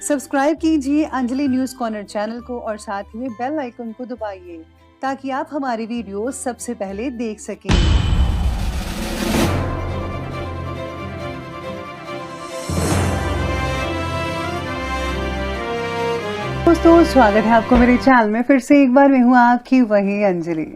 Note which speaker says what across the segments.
Speaker 1: Subscribe कीजिए Anjali news corner channel को और साथ ही में बेल आइकन को दबाइए ताकि आप हमारी वीडियो सबसे पहले देख सकें। दोस्तों, स्वागत है आपको मेरे चैनल में। फिर से एक बार मैं हूँ आपकी वही अंजलि।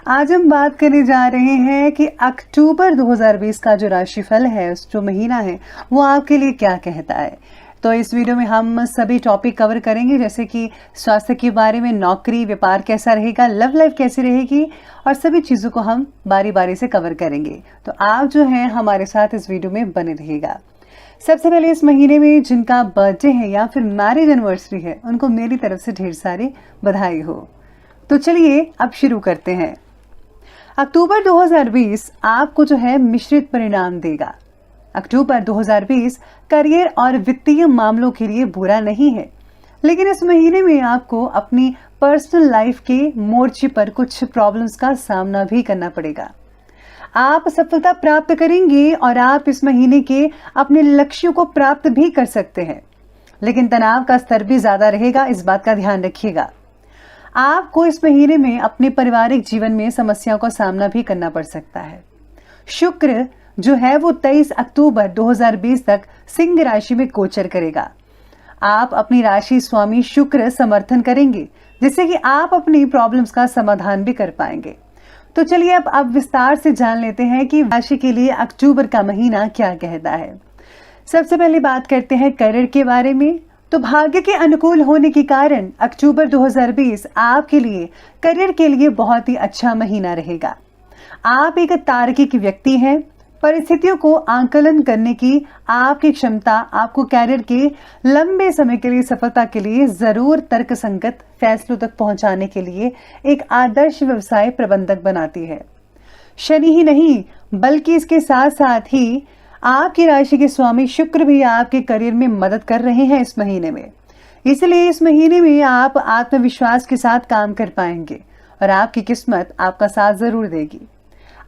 Speaker 1: आज हम बात करने जा रहे हैं कि अक्टूबर 2020 का जो राशिफल है, जो महीना है, वो आपके लिए क्या कहता है। तो इस वीडियो में हम सभी टॉपिक कवर करेंगे, जैसे कि स्वास्थ्य के बारे में, नौकरी, व्यापार कैसा रहेगा, लव लाइफ कैसी रहेगी, और सभी चीज़ों को हम बारी बारी से कवर करेंगे। तो आप जो है हमारे साथ इस वीडियो में बने रहिएगा। सबसे पहले इस महीने में जिनका बर्थडे है या फिर मैरिज एनिवर्सरी है, उनको मेरी तरफ से ढेर सारी बधाई हो। तो चलिए अब शुरू करते हैं। अक्टूबर 2020 आपको जो है मिश्रित परिणाम देगा। अक्टूबर 2020 करियर और वित्तीय मामलों के लिए बुरा नहीं है, लेकिन इस महीने में आपको अपनी पर्सनल लाइफ के मोर्चे पर कुछ प्रॉब्लम्स का सामना भी करना पड़ेगा। आप सफलता प्राप्त करेंगे और आप इस महीने के अपने लक्ष्यों को प्राप्त भी कर सकते हैं, लेकिन तनाव का स्तर भी ज्यादा रहेगा, इस बात का ध्यान रखिएगा। आपको इस महीने में अपने पारिवारिक जीवन में समस्याओं का सामना भी करना पड़ सकता है। शुक्र जो है वो 23 अक्टूबर 2020 तक सिंह राशि में गोचर करेगा। आप अपनी राशि स्वामी शुक्र समर्थन करेंगे, जिससे कि आप अपनी प्रॉब्लम्स का समाधान भी कर पाएंगे। तो चलिए अब विस्तार से जान लेते हैं कि राशि के लिए अक्टूबर का महीना क्या कहता है। सबसे पहले बात करते हैं करियर के बारे में। तो भाग्य के अनुकूल होने के कारण अक्टूबर 2020 आपके लिए करियर के लिए बहुत ही अच्छा महीना रहेगा। आप एक तार्किक व्यक्ति हैं। परिस्थितियों को आंकलन करने की आपकी क्षमता आपको कैरियर के लंबे समय के लिए सफलता के लिए जरूर तर्कसंगत फैसलों तक पहुंचाने के लिए एक आदर्श व्यवसाय प्रबंधक बनाती है। शनि ही नहीं, बल्कि इसके साथ साथ ही आपकी राशि के स्वामी शुक्र भी आपके करियर में मदद कर रहे हैं इस महीने में। इसलिए इस महीने में आप आत्मविश्वास के साथ काम कर पाएंगे और आपकी किस्मत आपका साथ जरूर देगी।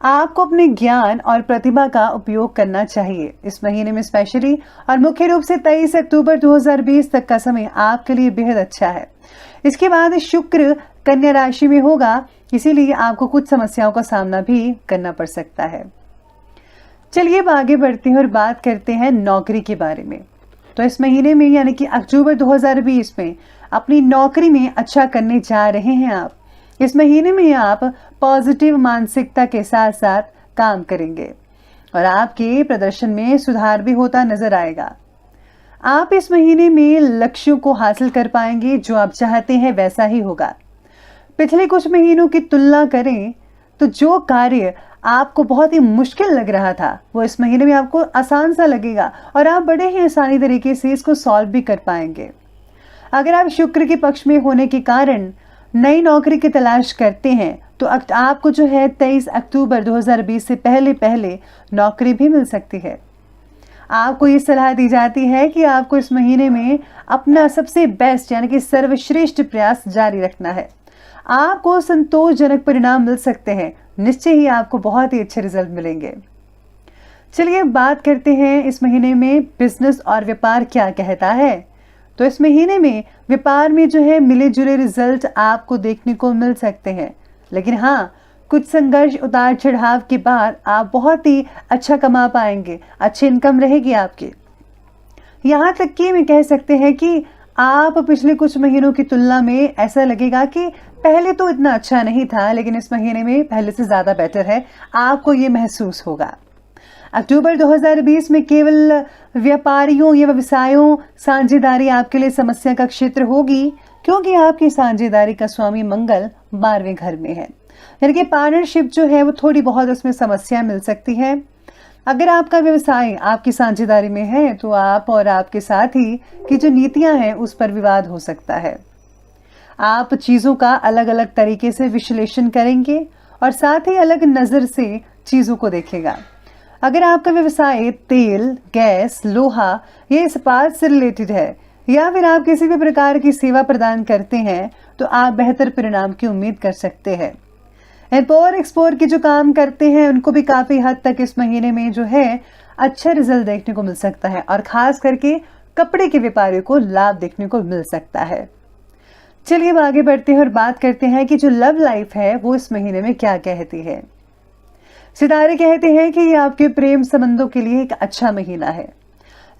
Speaker 1: आपको अपने ज्ञान और प्रतिभा का उपयोग करना चाहिए इस महीने में स्पेशली, और मुख्य रूप से 23 अक्टूबर 2020 तक का समय आपके लिए बेहद अच्छा है। इसके बाद शुक्र कन्या राशि में होगा, इसीलिए आपको कुछ समस्याओं का सामना भी करना पड़ सकता है। चलिए अब आगे बढ़ते हैं और बात करते हैं नौकरी के बारे में। तो इस महीने में यानी कि अक्टूबर 2020 में अपनी नौकरी में अच्छा करने जा रहे हैं आप। इस महीने में आप पॉजिटिव मानसिकता के साथ साथ काम करेंगे और आपके प्रदर्शन में सुधार भी होता नजर आएगा। आप इस महीने में लक्ष्यों को हासिल कर पाएंगे, जो आप चाहते हैं वैसा ही होगा। पिछले कुछ महीनों की तुलना करें तो जो कार्य आपको बहुत ही मुश्किल लग रहा था, वो इस महीने में आपको आसान सा लगेगा और आप बड़े ही आसानी तरीके से इसको सॉल्व भी कर पाएंगे। अगर आप शुक्र के पक्ष में होने के कारण नई नौकरी की तलाश करते हैं तो आपको जो है 23 अक्टूबर 2020 से पहले नौकरी भी मिल सकती है। आपको ये सलाह दी जाती है कि आपको इस महीने में अपना सबसे बेस्ट यानी कि सर्वश्रेष्ठ प्रयास जारी रखना है। आपको संतोषजनक परिणाम मिल सकते हैं, निश्चय ही आपको बहुत ही अच्छे रिजल्ट मिलेंगे। चलिए बात करते हैं इस महीने में बिजनेस और व्यापार क्या कहता है। तो इस महीने में व्यापार में जो है मिले जुले रिजल्ट आपको देखने को मिल सकते हैं, लेकिन हाँ, कुछ संघर्ष उतार चढ़ाव के बाद आप बहुत ही अच्छा कमा पाएंगे, अच्छी इनकम रहेगी आपकी। यहाँ तक कि मैं कह सकते हैं कि आप पिछले कुछ महीनों की तुलना में ऐसा लगेगा कि पहले तो इतना अच्छा नहीं था, लेकिन इस महीने में पहले से ज्यादा बेटर है, आपको ये महसूस होगा। अक्टूबर 2020 में केवल व्यापारियों या व्यवसायों साझेदारी आपके लिए समस्या का क्षेत्र होगी, क्योंकि आपकी साझेदारी का स्वामी मंगल 12वें घर में है, यानी कि पार्टनरशिप जो है वो थोड़ी बहुत उसमें समस्या मिल सकती है। अगर आपका व्यवसाय आपकी साझेदारी में है तो आप और आपके साथी की जो नीतियां हैं उस पर विवाद हो सकता है। आप चीजों का अलग अलग तरीके से विश्लेषण करेंगे और साथ ही अलग नजर से चीजों को देखेगा। अगर आपका व्यवसाय तेल, गैस, लोहा या इस्पात से रिलेटेड है या फिर आप किसी भी प्रकार की सेवा प्रदान करते हैं तो आप बेहतर परिणाम की उम्मीद कर सकते हैं। इम्पोर्ट एक्सपोर्ट के जो काम करते हैं उनको भी काफी हद तक इस महीने में जो है अच्छा रिजल्ट देखने को मिल सकता है, और खास करके कपड़े के व्यापारियों को लाभ देखने को मिल सकता है। चलिए अब आगे बढ़ते हैं और बात करते हैं कि जो लव लाइफ है वो इस महीने में क्या कहती है। सितारे कहते हैं कि ये आपके प्रेम संबंधों के लिए एक अच्छा महीना है।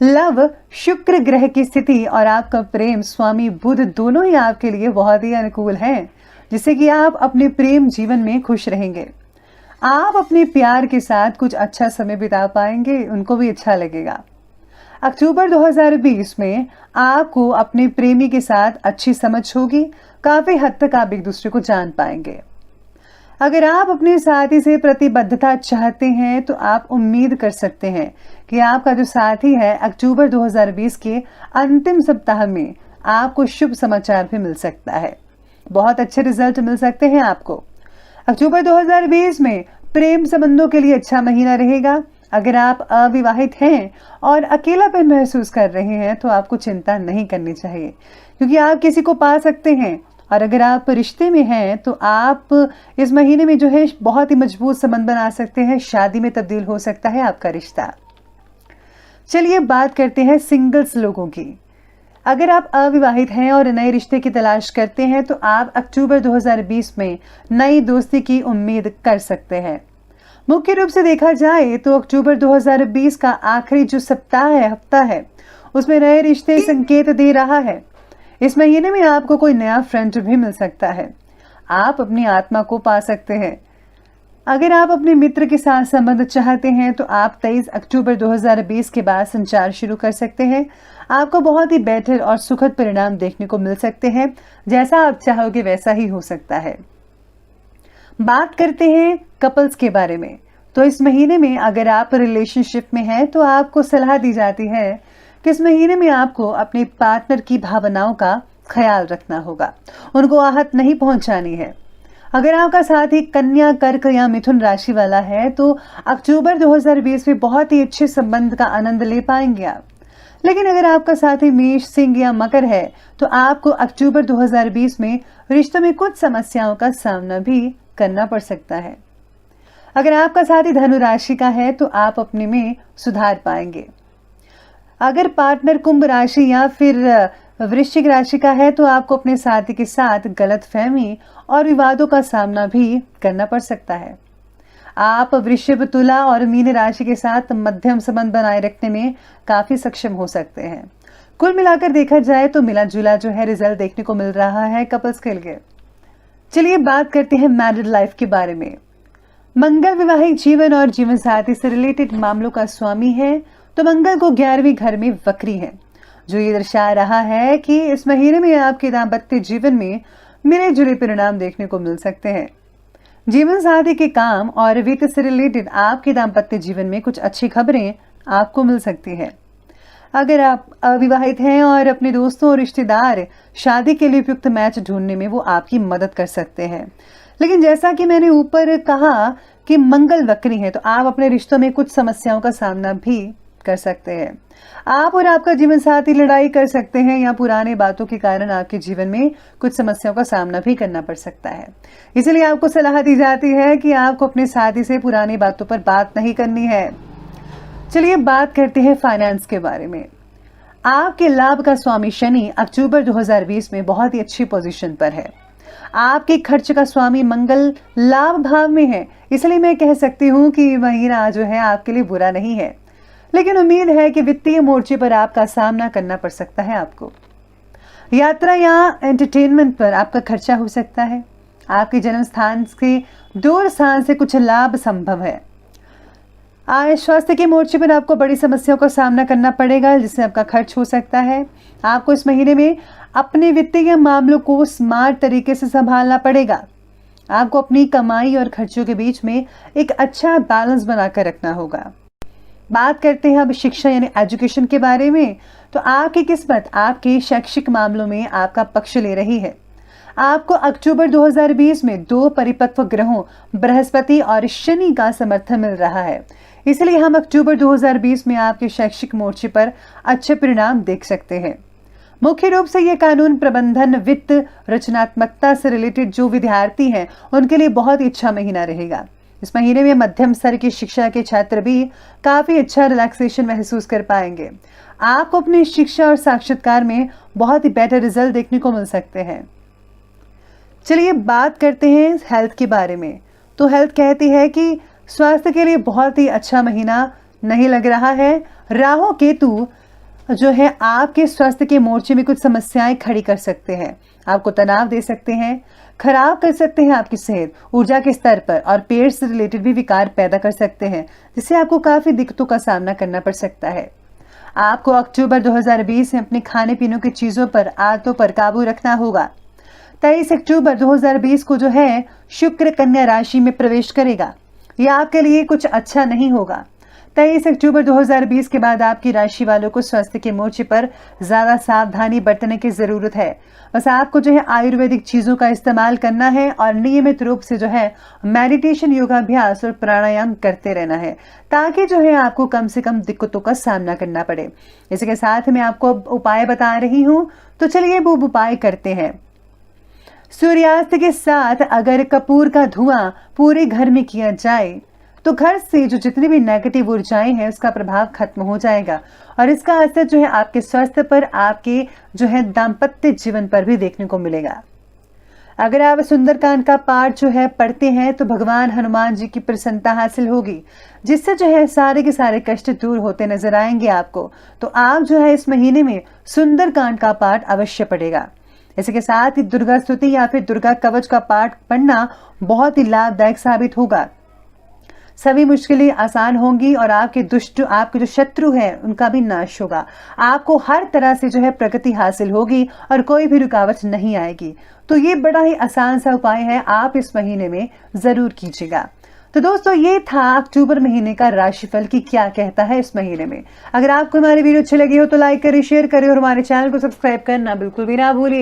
Speaker 1: लव शुक्र ग्रह की स्थिति और आपका प्रेम स्वामी बुध दोनों ही आपके लिए बहुत ही अनुकूल हैं, जिससे कि आप अपने प्रेम जीवन में खुश रहेंगे। आप अपने प्यार के साथ कुछ अच्छा समय बिता पाएंगे, उनको भी अच्छा लगेगा। अक्टूबर 2020 में आपको अपने प्रेमी के साथ अच्छी समझ होगी, काफी हद तक आप एक दूसरे को जान पाएंगे। अगर आप अपने साथी से प्रतिबद्धता चाहते हैं तो आप उम्मीद कर सकते हैं कि आपका जो साथी है अक्टूबर 2020 के अंतिम सप्ताह में आपको शुभ समाचार भी मिल सकता है। बहुत अच्छे रिजल्ट मिल सकते हैं आपको। अक्टूबर 2020 में प्रेम संबंधों के लिए अच्छा महीना रहेगा। अगर आप अविवाहित हैं और अकेलापन महसूस कर रहे हैं तो आपको चिंता नहीं करनी चाहिए, क्योंकि आप किसी को पा सकते हैं। और अगर आप रिश्ते में हैं तो आप इस महीने में जो है बहुत ही मजबूत संबंध बना सकते हैं, शादी में तब्दील हो सकता है आपका रिश्ता। चलिए बात करते हैं सिंगल्स लोगों की। अगर आप अविवाहित हैं और नए रिश्ते की तलाश करते हैं तो आप अक्टूबर 2020 में नई दोस्ती की उम्मीद कर सकते हैं। मुख्य रूप से देखा जाए तो अक्टूबर 2020 का आखिरी जो सप्ताह है, हफ्ता है, उसमें नए रिश्ते संकेत दे रहा है। इस महीने में आपको कोई नया फ्रेंड भी मिल सकता है। आप अपनी आत्मा को पा सकते हैं। अगर आप अपने मित्र के साथ संबंध चाहते हैं तो आप 23 अक्टूबर 2020 के बाद संचार शुरू कर सकते हैं। आपको बहुत ही बेहतर और सुखद परिणाम देखने को मिल सकते हैं। जैसा आप चाहोगे वैसा ही हो सकता है। बात करते हैं कपल्स के बारे में। तो इस महीने में अगर आप रिलेशनशिप में हैं तो आपको सलाह दी जाती है कि इस महीने में आपको अपने पार्टनर की भावनाओं का ख्याल रखना होगा, उनको आहत नहीं पहुंचानी है। अगर आपका साथी कन्या, कर्क या मिथुन राशि वाला है तो अक्टूबर 2020 में बहुत ही अच्छे संबंध का आनंद ले पाएंगे आप। लेकिन अगर आपका साथी मेष, सिंह या मकर है तो आपको अक्टूबर 2020 में रिश्तों में कुछ समस्याओं का सामना भी करना पड़ सकता है। अगर आपका साथी धनु राशि का है तो आप अपने में सुधार पाएंगे। अगर पार्टनर कुंभ राशि या फिर वृश्चिक राशि का है तो आपको अपने साथी के साथ गलतफहमी और विवादों का सामना भी करना पड़ सकता है। आप वृषभ, तुला और मीन राशि के साथ मध्यम संबंध बनाए रखने में काफी सक्षम हो सकते हैं। कुल मिलाकर देखा जाए तो मिला जुला जो है रिजल्ट देखने को मिल रहा है कपल्स के लिए। चलिए बात करते हैं मैरिड लाइफ के बारे में। मंगल वैवाहिक जीवन और जीवन साथी से रिलेटेड मामलों का स्वामी है, तो मंगल को 11वें घर में वक्री है, जो ये दर्शा रहा है कि इस महीने में आपके दाम्पत्य जीवन में मिले जुले परिणाम देखने को मिल सकते हैं। जीवन साथी के काम और वित्त से रिलेटेड आपके दाम्पत्य जीवन में कुछ अच्छी खबरें आपको मिल सकती है। अगर आप अविवाहित हैं और अपने दोस्तों और रिश्तेदार शादी के लिए उपयुक्त मैच ढूंढने में वो आपकी मदद कर सकते हैं। लेकिन जैसा कि मैंने ऊपर कहा कि मंगल वक्री है, तो आप अपने रिश्तों में कुछ समस्याओं का सामना भी कर सकते हैं। आप और आपका जीवन साथी लड़ाई कर सकते हैं या पुराने बातों के कारण आपके जीवन में कुछ समस्याओं का सामना भी करना पड़ सकता है। इसलिए आपको सलाह दी जाती है कि आपको अपने साथी से पुरानी बातों पर बात नहीं करनी है। चलिए बात करते हैं फाइनेंस के बारे में। आपके लाभ का स्वामी शनि अक्टूबर 2020 में बहुत ही अच्छी पोजीशन पर है। आपके खर्च का स्वामी मंगल लाभ भाव में है, इसलिए मैं कह सकती हूँ कि ये महीना जो है आपके लिए बुरा नहीं है। लेकिन उम्मीद है कि वित्तीय मोर्चे पर आपका सामना करना पड़ सकता है। आपको यात्रा या एंटरटेनमेंट पर आपका खर्चा हो सकता है। आपके जन्म स्थान के दूर स्थान से कुछ लाभ संभव है। स्वास्थ्य के मोर्चे पर आपको बड़ी समस्याओं का सामना करना पड़ेगा, जिससे आपका खर्च हो सकता है। आपको इस महीने में अपने वित्तीय मामलों को स्मार्ट तरीके से संभालना पड़ेगा। आपको अपनी कमाई और खर्चों के बीच में एक अच्छा बैलेंस बनाकर रखना होगा। बात करते हैं अब शिक्षा यानी एजुकेशन के बारे में। तो आपकी किस्मत आपके शैक्षिक मामलों में आपका पक्ष ले रही है। आपको अक्टूबर 2020 में 2 परिपक्व ग्रहों बृहस्पति और शनि का समर्थन मिल रहा है। इसलिए हम अक्टूबर 2020 में आपके शैक्षिक मोर्चे पर अच्छे परिणाम देख सकते हैं। मुख्य रूप से ये कानून, प्रबंधन, वित्त, रचनात्मकता से रिलेटेड जो विद्यार्थी हैं उनके लिए बहुत ही अच्छा महीना रहेगा। इस महीने में मध्यम स्तर की शिक्षा के छात्र भी काफी अच्छा रिलैक्सेशन महसूस कर पाएंगे। आपको अपनी शिक्षा और साक्षात्कार में बहुत ही बेटर रिजल्ट देखने को मिल सकते हैं। चलिए बात करते हैं हेल्थ के बारे में। तो हेल्थ कहती है कि स्वास्थ्य के लिए बहुत ही अच्छा महीना नहीं लग रहा है। राहु केतु जो है आपके स्वास्थ्य के मोर्चे में कुछ समस्याएं खड़ी कर सकते हैं, आपको तनाव दे सकते हैं, खराब कर सकते हैं आपकी सेहत, ऊर्जा के स्तर पर, और पेट से रिलेटेड भी विकार पैदा कर सकते हैं, जिससे आपको काफी दिक्कतों का सामना करना पड़ सकता है। आपको अक्टूबर 2020 में अपने खाने पीने की चीजों पर, आदतों पर काबू रखना होगा। 23 अक्टूबर 2020 को जो है शुक्र कन्या राशि में प्रवेश करेगा। यह आपके लिए कुछ अच्छा नहीं होगा। 23 अक्टूबर 2020 के बाद आपकी राशि वालों को स्वास्थ्य के मोर्चे पर ज्यादा सावधानी बरतने की जरूरत है। बस आपको जो है आयुर्वेदिक चीजों का इस्तेमाल करना है और नियमित रूप से जो है मेडिटेशन, योगाभ्यास और प्राणायाम करते रहना है, ताकि जो है आपको कम से कम दिक्कतों का सामना करना पड़े। इसके साथ मैं आपको उपाय बता रही हूँ, तो चलिए वो उपाय करते हैं। सूर्यास्त के साथ अगर कपूर का धुआं पूरे घर में किया जाए तो घर से जो जितनी भी नेगेटिव ऊर्जाएं हैं उसका प्रभाव खत्म हो जाएगा, और इसका असर जो है आपके स्वास्थ्य पर, आपके जो है दाम्पत्य जीवन पर भी देखने को मिलेगा। अगर आप सुंदरकांड का पाठ जो है पढ़ते हैं तो भगवान हनुमान जी की प्रसन्नता हासिल होगी, जिससे जो है सारे के सारे कष्ट दूर होते नजर आएंगे आपको। तो आप जो है इस महीने में सुंदरकांड का पाठ अवश्य पढ़ेगा। इसके साथ ही दुर्गा स्तुति या फिर दुर्गा कवच का पाठ पढ़ना बहुत ही लाभदायक साबित होगा। सभी मुश्किलें आसान होंगी और आपके जो शत्रु है उनका भी नाश होगा। आपको हर तरह से जो है प्रगति हासिल होगी और कोई भी रुकावट नहीं आएगी। तो ये बड़ा ही आसान सा उपाय है, आप इस महीने में जरूर कीजिएगा। तो दोस्तों ये था अक्टूबर महीने का राशिफल की क्या कहता है इस महीने में। अगर आपको हमारी वीडियो अच्छी लगी हो तो लाइक करें, शेयर करें और हमारे चैनल को सब्सक्राइब करना बिल्कुल भी ना भूलिए।